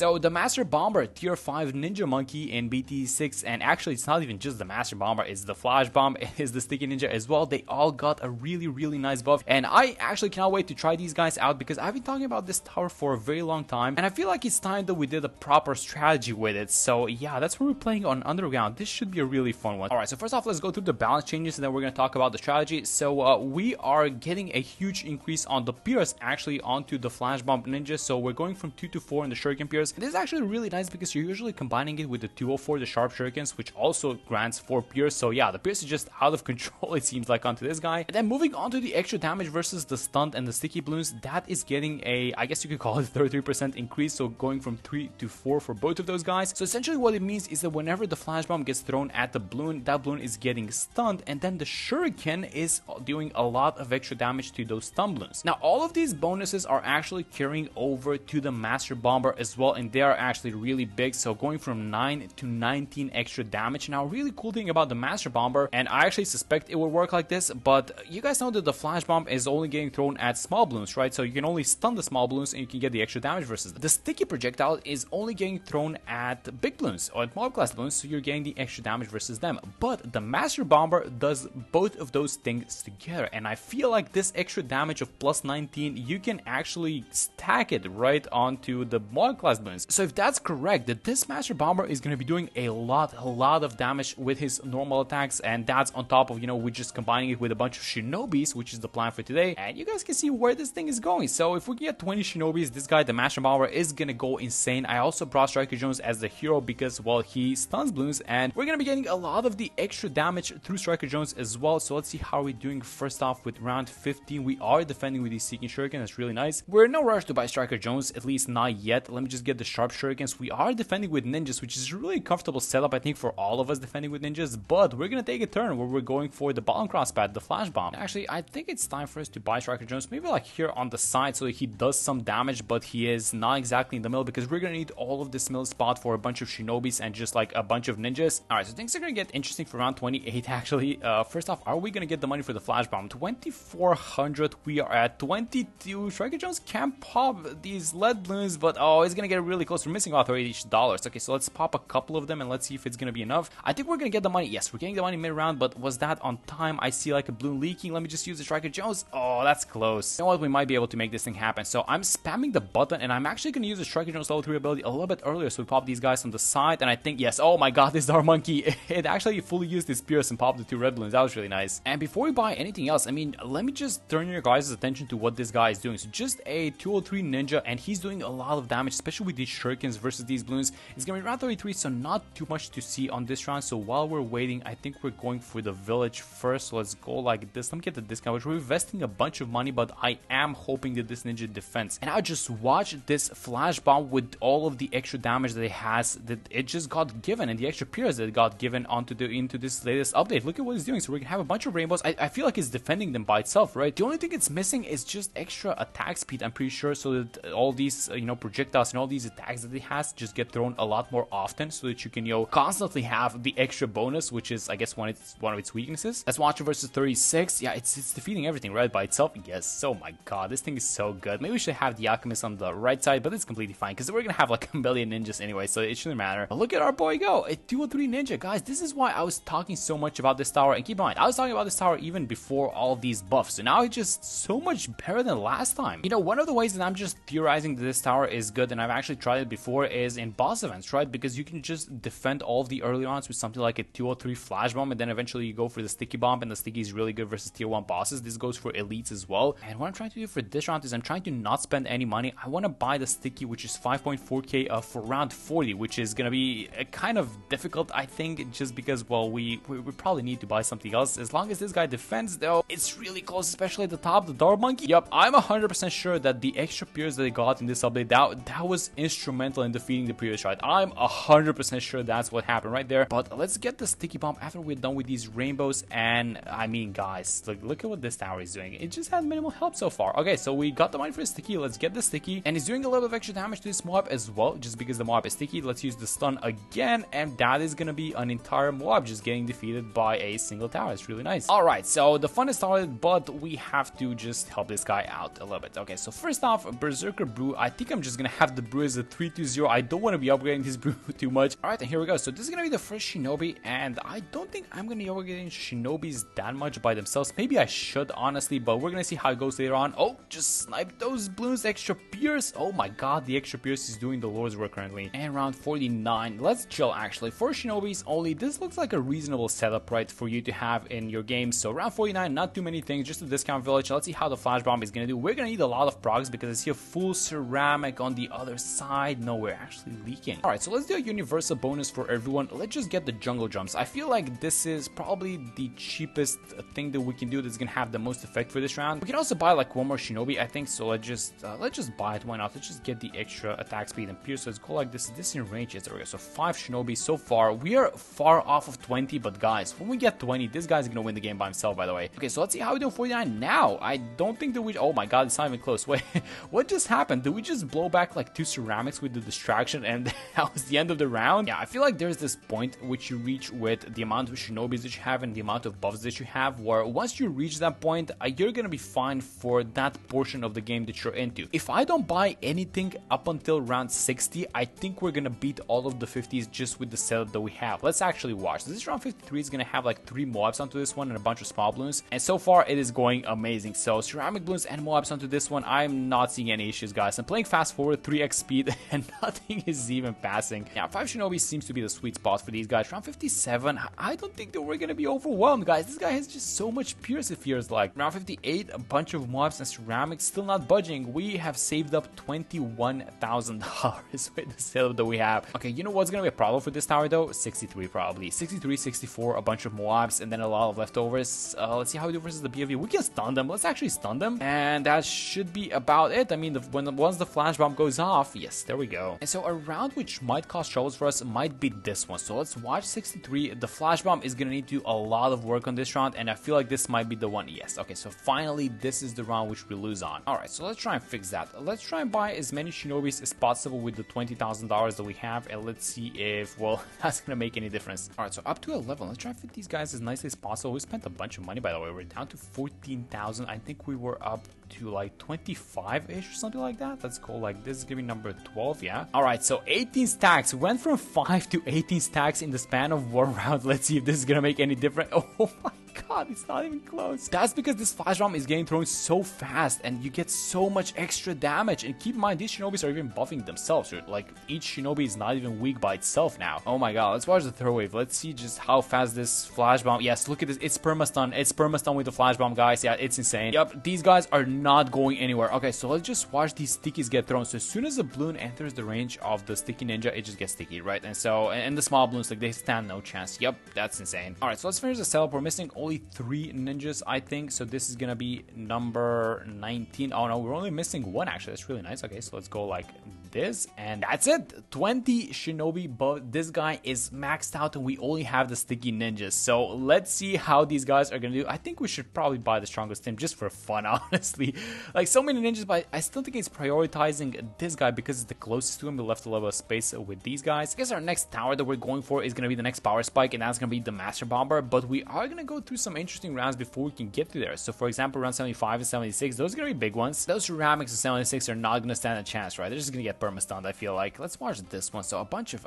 So the Master Bomber, Tier 5 Ninja Monkey in BT6, and actually it's not even just the Master Bomber, it's the Flash Bomb, it's the Sticky Ninja as well. They all got a really nice buff, and I actually cannot wait to try these guys out because I've been talking about this tower for a very long time, and I feel like it's time that we did a proper strategy with it. So yeah, that's what we're playing on Underground. This should be a really fun one. Alright, so first off, let's go through the balance changes, and then we're going to talk about the strategy. So we are getting a huge increase on the Pierce actually onto the Flash Bomb Ninja. So we're going from 2 to 4 in the Shuriken Pierce. This is actually really nice because you're usually combining it with the 204, the Sharp Shurikens, which also grants 4 Pierce. So yeah, the Pierce is just out of control, it seems like, onto this guy. And then moving on to the extra damage versus the stunt and the sticky balloons, that is getting a, I guess you could call it 33% increase. So going from 3 to 4 for both of those guys. So essentially what it means is that whenever the Flash Bomb gets thrown at the balloon, that balloon is getting stunned, and then the Shuriken is doing a lot of extra damage to those stun balloons. Now all of these bonuses are actually carrying over to the Master Bomber as well, and they are actually really big. So going from 9 to 19 extra damage. Now really cool thing about the Master Bomber, and I actually suspect it will work like this, but you guys know that the Flash Bomb is only getting thrown at small balloons, right? So you can only stun the small balloons and you can get the extra damage versus them. The sticky projectile is only getting thrown at big balloons or at mob class balloons, so you're getting the extra damage versus them. But the Master Bomber does both of those things together, and I feel like this extra damage of plus 19, you can actually stack it right onto the mob class balloons. So if that's correct, that this Master Bomber is going to be doing a lot of damage with his normal attacks, and that's on top of, you know, we're just combining it with a bunch of Shinobis, which is the plan for today, and you guys can see where this thing is going. So if we get 20 Shinobis, this guy, the Master Bomber, is gonna go insane. I also brought Striker Jones as the hero because, well, he stuns balloons, and we're gonna be getting a lot of the extra damage through Striker Jones as well. So let's see how we're doing. First off, with round 15, we are defending with the Seeking Shuriken. That's really nice. We're in no rush to buy Striker Jones, at least not yet. Let me just get the Sharp Shurikens. We are defending with ninjas, which is a really comfortable setup, I think, for all of us defending with ninjas, but we're gonna take a turn where we're going for the Bottom Cross Pad, the Flash Bomb. Actually, I think it's time for us to buy Striker Jones, maybe like here on the side, so that he does some damage, but he is not exactly in the middle, because we're gonna need all of this middle spot for a bunch of Shinobis and just like a bunch of ninjas. Alright, so things are gonna get interesting for round 28 actually. First off, are we gonna get the money for the Flash Bomb? 2400, we are at 22. Striker Jones can't pop these lead balloons, but oh, it's gonna get really close. We're missing about $30. Okay, so let's pop a couple of them and let's see if it's gonna be enough. I think we're gonna get the money. Yes, we're getting the money mid-round, but was that on time? I see like a balloon leaking. Let me just use the Striker Jones. Oh, that's close. You know what? We might be able to make this thing happen. So I'm spamming the button, and I'm actually gonna use the Striker Jones level 3 ability a little bit earlier, so we pop these guys on the side, and I think, yes, oh my god, this Dark Monkey, it actually fully used his Pierce and popped the 2 red balloons. That was really nice. And before we buy anything else, I mean, let me just turn your guys' attention to what this guy is doing. So just a 203 ninja, and he's doing a lot of damage, especially with these shurikens versus these balloons. It's gonna be round 33, so not too much to see on this round. So while we're waiting, I think we're going for the village first. So let's go like this. Let me get the discount, which we're investing a bunch of money, but I am hoping that this ninja defends. And I just watch this Flash Bomb with all of the extra damage that it has, that it just got given, and the extra Pierce that it got given into this latest update. Look at what it's doing. So we're gonna have a bunch of rainbows. I feel like it's defending them by itself, right? The only thing it's missing is just extra attack speed, I'm pretty sure, so that all these you know, projectiles and all these attacks that it has just get thrown a lot more often, so that you can, you know, constantly have the extra bonus, which is, I guess, one of its weaknesses. Let's watch it versus 36. Yeah, it's defeating everything right by itself. Yes. Oh my god, this thing is so good. Maybe we should have the Alchemist on the right side, but it's completely fine because we're gonna have like a million ninjas anyway, so it shouldn't matter. But look at our boy go, a 203 ninja, guys. This is why I was talking so much about this tower. And keep in mind, I was talking about this tower even before all of these buffs, so now it's just so much better than last time. You know, one of the ways that I'm just theorizing that this tower is good, and I've actually tried it before, is in boss events, right? Because you can just defend all of the early rounds with something like a 203 Flash Bomb, and then eventually you go for the Sticky Bomb, and the Sticky is really good versus tier 1 bosses. This goes for elites as well. And what I'm trying to do for this round is I'm trying to not spend any money. I want to buy the Sticky, which is 5.4k for round 40, which is gonna be kind of difficult, I think, just because, well, we probably need to buy something else. As long as this guy defends, though, it's really close, especially at the top, the Dark Monkey. Yup, I'm 100% sure that the extra Pierce that they got in this update, that was instrumental in defeating the previous ride. I'm 100% sure that's what happened right there. But let's get the Sticky Bomb after we're done with these rainbows. And I mean, guys, look at what this tower is doing. It just had minimal help so far. Okay, so we got the money for the Sticky. Let's get the Sticky, and it's doing a little bit of extra damage to this mob as well, just because the mob is sticky. Let's use the stun again, and that is gonna be an entire mob just getting defeated by a single tower. It's really nice. All right, so the fun is started, but we have to just help this guy out a little bit. Okay, so first off, Berserker Brew. I think I'm just gonna have the Brew is a 320. I don't want to be upgrading this brew too much. Alright, and here we go. So this is gonna be the first shinobi, and I don't think I'm gonna be upgrading shinobis that much by themselves. Maybe I should, honestly, but we're gonna see how it goes later on. Oh, just snipe those balloons. Extra pierce. Oh my god, the extra pierce is doing the Lord's work currently. And round 49. Let's chill, actually. For shinobis only, this looks like a reasonable setup, right, for you to have in your game. So round 49, not too many things, just a discount village. Let's see how the flash bomb is gonna do. We're gonna need a lot of procs because I see a full ceramic on the other side. No, we're actually leaking. Alright, so let's do a universal bonus for everyone. Let's just get the jungle jumps. I feel like this is probably the cheapest thing that we can do that's gonna have the most effect for this round. We can also buy like one more shinobi, I think, so let's just buy it. Why not? Let's just get the extra attack speed and pierce. So let's go like this in range. Yes, there we go. So 5 shinobi so far. We are far off of 20, but guys, when we get 20, this guy's gonna win the game by himself, by the way. Okay, so let's see how we do 49 now. I don't think that we... Oh my god, it's not even close. Wait, what just happened? Did we just blow back like 2 ceramics with the distraction and that was the end of the round? Yeah, I feel like there's this point which you reach with the amount of shinobis that you have and the amount of buffs that you have, where once you reach that point, you're gonna be fine for that portion of the game that you're into. If I don't buy anything up until round 60, I think we're gonna beat all of the 50s just with the setup that we have. Let's actually watch. This round 53 is gonna have like 3 Moabs onto this one and a bunch of small balloons, and so far it is going amazing. So ceramic balloons and Moabs onto this one, I'm not seeing any issues, guys. I'm playing fast forward, 3x speed, and nothing is even passing. Yeah, 5 shinobi seems to be the sweet spot for these guys. Round 57, I don't think that we're gonna be overwhelmed, guys. This guy has just so much pierce, it feels like. Round 58, a bunch of Moabs and ceramics, still not budging. We have saved up $21,000 with the setup that we have. Okay, you know what's gonna be a problem for this tower though? 63 probably. 63, 64, a bunch of Moabs, and then a lot of leftovers. Let's see how we do versus the BFV. We can stun them. Let's actually stun them, and that should be about it. I mean, once the flash bomb goes off, yes, there we go. And so a round which might cause troubles for us might be this one. So let's watch 63. The flash bomb is gonna need to do a lot of work on this round, and I feel like this might be the one. Yes, okay, so finally this is the round which we lose on. Alright, so let's try and fix that. Let's try and buy as many shinobis as possible with the $20,000 that we have, and let's see if, well, that's gonna make any difference. Alright, so up to 11. Let's try and fit these guys as nicely as possible. We spent a bunch of money, by the way. We're down to 14,000. I think we were up to like 25-ish or something like that. Let's go like this. Is gonna be number 12, yeah. Alright, so 18 stacks. We went from 5 to 18 stacks in the span of 1 round. Let's see if this is gonna make any difference. Oh my god, it's not even close. That's because this flash bomb is getting thrown so fast and you get so much extra damage. And keep in mind, these shinobis are even buffing themselves. Like, each shinobi is not even weak by itself now. Oh my god, let's watch the third wave. Let's see just how fast this flash bomb... Yes, look at this. It's perma-stun. It's perma-stun with the flash bomb, guys. Yeah, it's insane. Yep, these guys are not going anywhere. Okay, so let's just watch these stickies get thrown. So as soon as the balloon enters the range of the sticky ninja, it just gets sticky, right? And so, and the small balloons, like, they stand no chance. Yep, that's insane. Alright, so let's finish the setup. We're missing only 3 ninjas, I think. So this is gonna be number 19. Oh no, we're only missing 1, actually. That's really nice. Okay, so let's go like this, and that's it. 20 shinobi, but this guy is maxed out and we only have the sticky ninjas. So let's see how these guys are gonna do. I think we should probably buy the strongest team just for fun, honestly. Like, so many ninjas, but I still think it's prioritizing this guy because it's the closest to him. We left a little bit of space with these guys. I guess our next tower that we're going for is gonna be the next power spike, and that's gonna be the master bomber. But we are gonna go through some interesting rounds before we can get to there. So for example, round 75 and 76, those are gonna be big ones. Those ceramics and 76 are not gonna stand a chance, right? They're just gonna get perma-stunned, I feel like. Let's watch this one. So a bunch of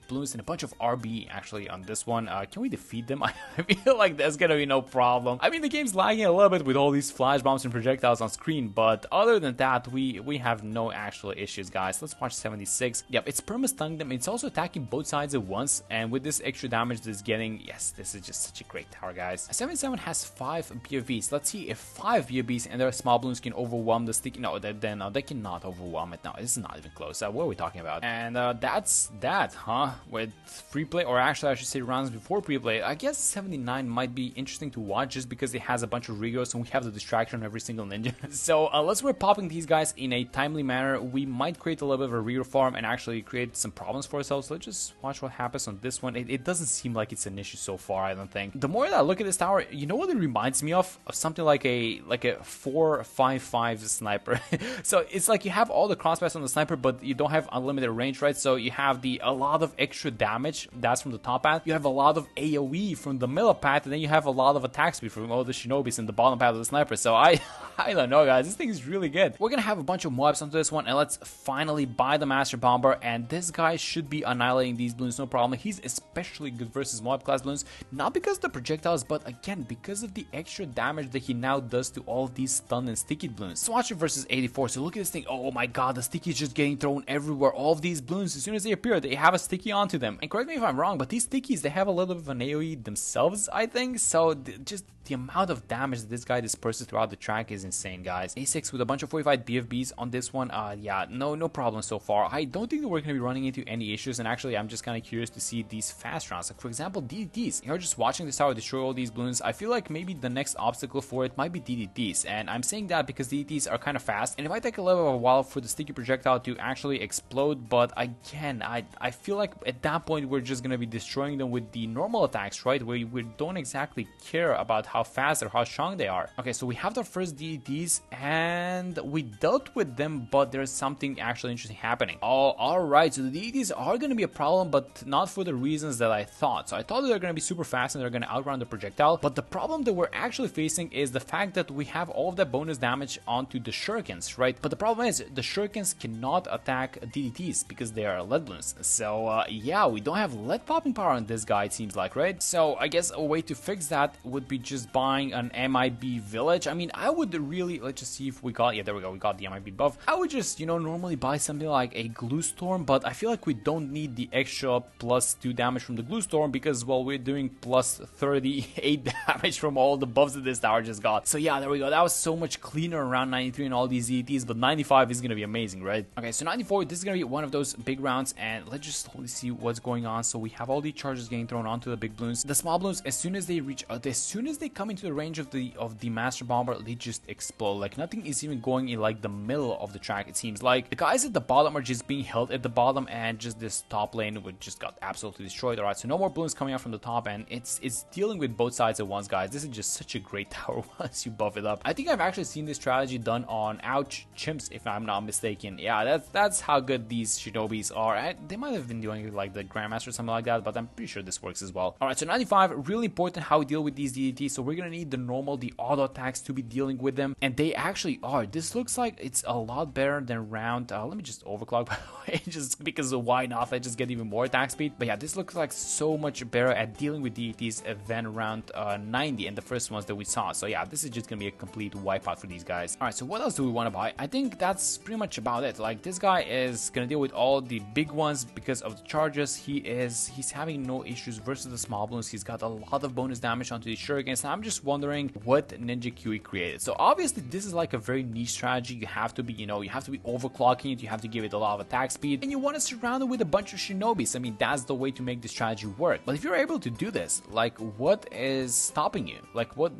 balloons and a bunch of RB actually on this one. Can we defeat them? I feel like there's gonna be no problem. I mean, the game's lagging a little bit with all these flash bombs and projectiles on screen, but other than that, we have no actual issues, guys. Let's watch 76. Yep, it's perma-stunning them. It's also attacking both sides at once, and with this extra damage that it's getting, yes, this is just such a great tower, guys. 77 has 5 BFVs. Let's see if 5 BFVs and their small balloons can overwhelm the sticky. No, they cannot overwhelm it. No, this is not even close. What are we talking about? And that's that, huh? With free play, or actually I should say rounds before pre-play, I guess 79 might be interesting to watch just because it has a bunch of regos and we have the distraction on every single ninja. So unless we're popping these guys in a timely manner, we might create a little bit of a rego farm and actually create some problems for ourselves. Let's just watch what happens on this one. It doesn't seem like it's an issue so far, I don't think. The more that I look at this tower, you know what it reminds me of? Of something like a 4.55 sniper. So it's like you have all the crossbows on the sniper, but you don't have unlimited range, right? So you have a lot of extra damage, that's from the top path. You have a lot of AoE from the middle path, and then you have a lot of attack speed from all the shinobis in the bottom path of the sniper. So I I don't know, guys. This thing is really good. We're gonna have a bunch of Moabs onto this one, and let's finally buy the Master Bomber. And this guy should be annihilating these balloons, no problem. He's especially good versus Moab class balloons, not because of the projectiles, but again because of the extra damage that he now does to all of these stun and sticky balloons. So watch it versus 84. So look at this thing. Oh my god, the sticky is just getting thrown everywhere. All of these balloons, as soon as they appear, they have a sticky onto them. And correct me if I'm wrong, but these stickies, they have a little bit of an AoE themselves, I think. So just the amount of damage that this guy disperses throughout the track is insane, guys. A6 with a bunch of 45 BFBs on this one. Yeah, no problem so far. I don't think that we're going to be running into any issues, and actually I'm just kind of curious to see these fast rounds. Like for example, DDTs. You're just watching this tower destroy all these balloons. I feel like maybe the next obstacle for it might be DDTs, and I'm saying that because DDTs are kind of fast, and it might take a little bit of a while for the sticky projectile to actually explode, but again, I feel like at that point we're just going to be destroying them with the normal attacks, right? Where we don't exactly care about how fast or how strong they are. Okay, so we have the first DDTs and we dealt with them, but there's something actually interesting happening. Oh, alright, so the DDTs are going to be a problem, but not for the reasons that I thought. So I thought that they're going to be super fast and they're going to outrun the projectile, but the problem that we're actually facing is the fact that we have all of that bonus damage onto the shurikens, right? But the problem is the shurikens cannot attack DDTs because they are lead balloons. So yeah, we don't have lead popping power on this guy, it seems like, right? So I guess a way to fix that would be just buying an MIB village. I mean, I would really, let's just see if we got, yeah, there we go, we got the MIB buff. I would just, you know, normally buy something like a glue storm, but I feel like we don't need the extra +2 damage from the glue storm because, well, we're doing +38 damage from all the buffs that this tower just got. So yeah, there we go. That was so much cleaner around 93 and all these ETs, but 95 is gonna be amazing, right? Okay, so 94, this is gonna be one of those big rounds, and let's just slowly see what's going on. So we have all the charges getting thrown onto the big balloons. The small balloons, as soon as they reach, as soon as they come into the range of the Master Bomber, they just explode. Like nothing is even going in like the middle of the track. It seems like the guys at the bottom are just being held at the bottom, and just this top lane would just got absolutely destroyed. All right, so no more balloons coming out from the top, and it's dealing with both sides at once, guys. This is just such a great tower once you buff it up. I think I've actually seen this strategy done on Ouch chimps, if I'm not mistaken. Yeah, that's how good these Shinobis are. They might have been doing it like the Grandmaster or something like that, but I'm pretty sure this works as well. All right, so 95, really important how we deal with these DDTs. So we're gonna need the normal, the auto attacks to be dealing with them, and they actually are. This looks like it's a lot better than round. Let me just overclock, by the way, just because of why not? I just get even more attack speed. But yeah, this looks like so much better at dealing with DDTs than round 90 and the first ones that we saw. So yeah, this is just gonna be a complete wipeout for these guys. All right, so what else do we want to buy? I think that's pretty much about it. Like this guy is gonna deal with all the big ones because of the charges. He's having no issues versus the small balloons. He's got a lot of bonus damage onto the shurikens. And I'm just wondering what Ninja QE created. So obviously this is like a very niche strategy. You have to be, you know, you have to be overclocking it. You have to give it a lot of attack speed, and you want to surround it with a bunch of Shinobis. I mean, that's the way to make this strategy work. But if you're able to do this, like what is stopping you? Like what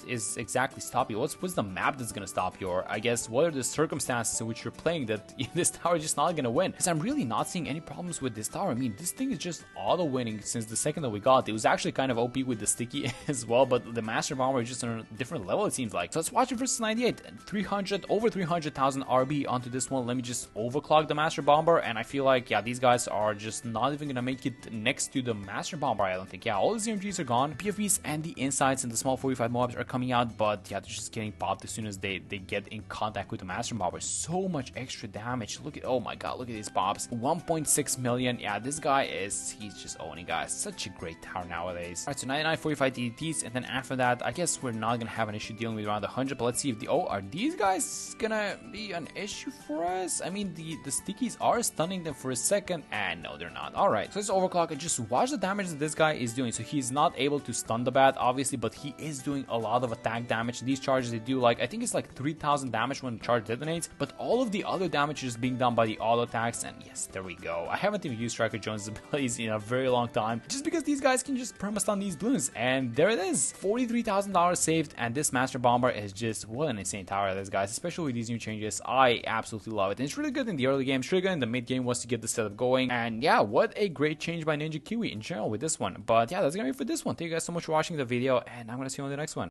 is exactly stopping you? What's the map that's gonna stop you? Or I guess what are the circumstances in which you're playing that this tower is just not gonna win? Because I'm really not seeing any problems with this tower. I mean, this thing is just auto winning since the second that we got it. It was actually kind of OP with the sticky as well, but the Master Bomber is just on a different level, it seems like. So let's watch it versus 98. Over 300,000 RB onto this one. Let me just overclock the Master Bomber, and I feel like, yeah, these guys are just not even gonna make it next to the Master Bomber, I don't think. Yeah, all the ZMGs are gone. PFVs and the insights and the small 45 mobs are coming out, but yeah, they're just getting popped as soon as they get in contact with the Master Bomber. So much extra damage. Look at, oh my god, look at these pops. 1.6 million. Yeah, this guy he's just owning, guys. Such a great tower nowadays. All right, so 99, 45 DDTs, and then after that, I guess we're not gonna have an issue dealing with around 100, but let's see if are these guys gonna be an issue for us? I mean, the stickies are stunning them for a second, and no, they're not. All right, so let's overclock and just watch the damage that this guy is doing. So he's not able to stun the bat, obviously, but he is doing a lot of attack damage. These charges, they do like, I think it's like 3,000 damage when the charge detonates, but all of the other damage is being done by the auto attacks, and yes, there we go. I haven't even used Striker Jones' abilities in a very long time, just because these guys can just perma-stun these balloons, and there it is. $43,000 saved, and this Master Bomber is just, what an insane tower it is, guys, especially with these new changes. I absolutely love it, and it's really good in the early game, it's really good in the mid game once you get the setup going, and yeah, what a great change by Ninja Kiwi in general with this one. But yeah, that's gonna be it for this one. Thank you guys so much for watching the video, and I'm gonna see you on the next one.